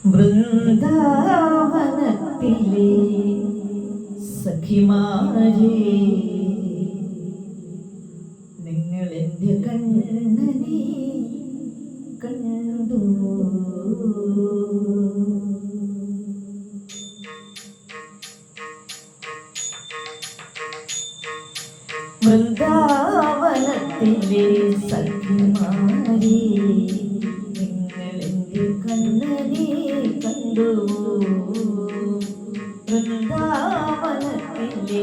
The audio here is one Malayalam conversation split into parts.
വൃന്ദാവനത്തിലെ സഖിമാരേ, നിങ്ങൾ എൻ്റെ കണ്ണനെ കണ്ടു. വൃന്ദാവനത്തിലെ സഖിമാരേ, നിങ്ങൾ എൻ്റെ കണ്ണനെ കണ്ടു. വൃന്ദാവനത്തിലെ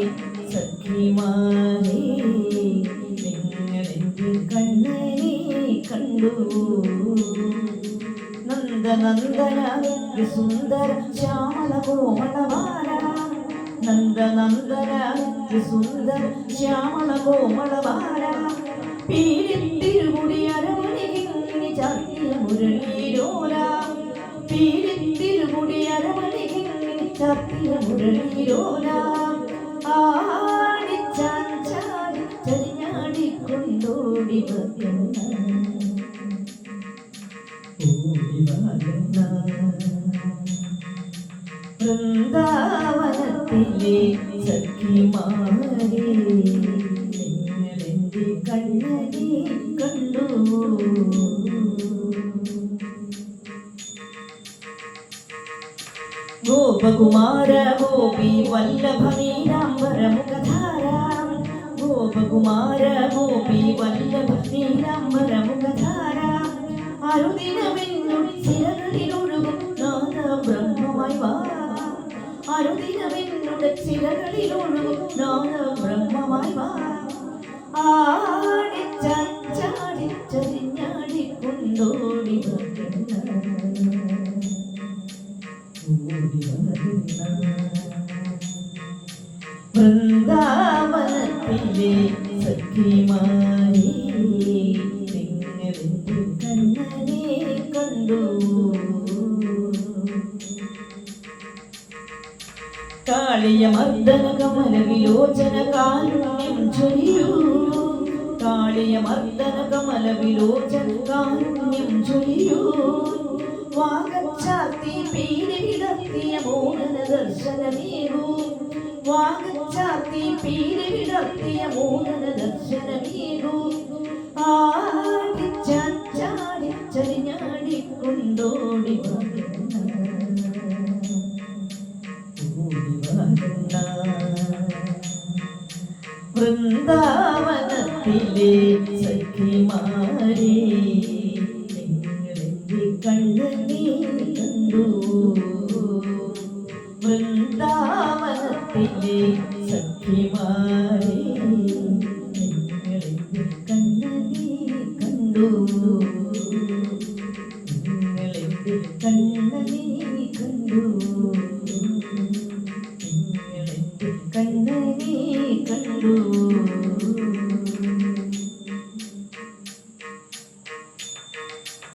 സഖിമാരേ, നിങ്ങൾ എൻ്റെ കണ്ണനെ കണ്ടു. നന്ദനന്ദന സുന്ദര ശ്യാമള കോമളവാര, നന്ദനന്ദന സുന്ദര ശ്യാമള കോമളവാര, പീലിത്തിരുമുടി അരമണികിങ്ങി ചാർത്തിയ മുരളീലോല, പീലിത്തിരുമുടി അരമണികിങ്ങി ചാർത്തിയ മുരളീലോല, ആടിച്ചാഞ്ചാടി ചരിഞ്ഞാടിക്കൊണ്ടോടി വന്ന വൃന്ദാവനത്തിലെ സഖിമാരേ, നിങ്ങൾ എൻ്റെ കണ്ണനെ കണ്ടു. ഗോപകുമാര ഗോപി വല്ലഭ നീലാംബര മുഖധാര, ഗോപകുമാര ഗോപി വല്ലഭ നീലാംബര മുഖധാര, അനുദിനമെന്നുടെ ചിരകളിലൊഴുകും നാദ ബ്രഹ്മമായി വാ, അനുദിനമെന്നുടെ ചിരകളിലൊഴുകും നാദ ബ്രഹ്മമായി വാ, ആടിച്ചാടി ചരിഞ്ഞാടിക്കൊണ്ടോടി വരുന്ന വൃന്ദാവനത്തിലെ സഖിമാരേ, നിങ്ങൾ എൻ്റെ കണ്ണനെ കണ്ടു. കാളിയമർദ്ദന കമല വിലോചന കാരുണ്യം ചൊരിയൂ, കാളിയമർദ്ദന കമല വിലോചന കാരുണ്യം ചൊരിയൂ, വാഗച്ചാർത്തി പീലി വിടർത്തിയ മോഹന ദർശനമേകൂ, വാഗച്ചാർത്തി പീലി വിടർത്തിയ മോഹന ദർശനമേകൂ, ആടിച്ചാടി ചരിഞ്ഞാടിക്കൊണ്ടോടി വൃന്ദാവനത്തിലെ സഖിമാരേ, നിങ്ങൾ എൻ്റെ കണ്ണനെ കണ്ടു. വൃന്ദാവനത്തിലെ സഖിമാരേ, നിങ്ങൾ എൻ്റെ കണ്ണനെ കണ്ടു. നിങ്ങൾ എൻ്റെ കണ്ണനെ കണ്ടു. നിങ്ങൾ എൻ്റെ കണ്ണനെ കണ്ടു.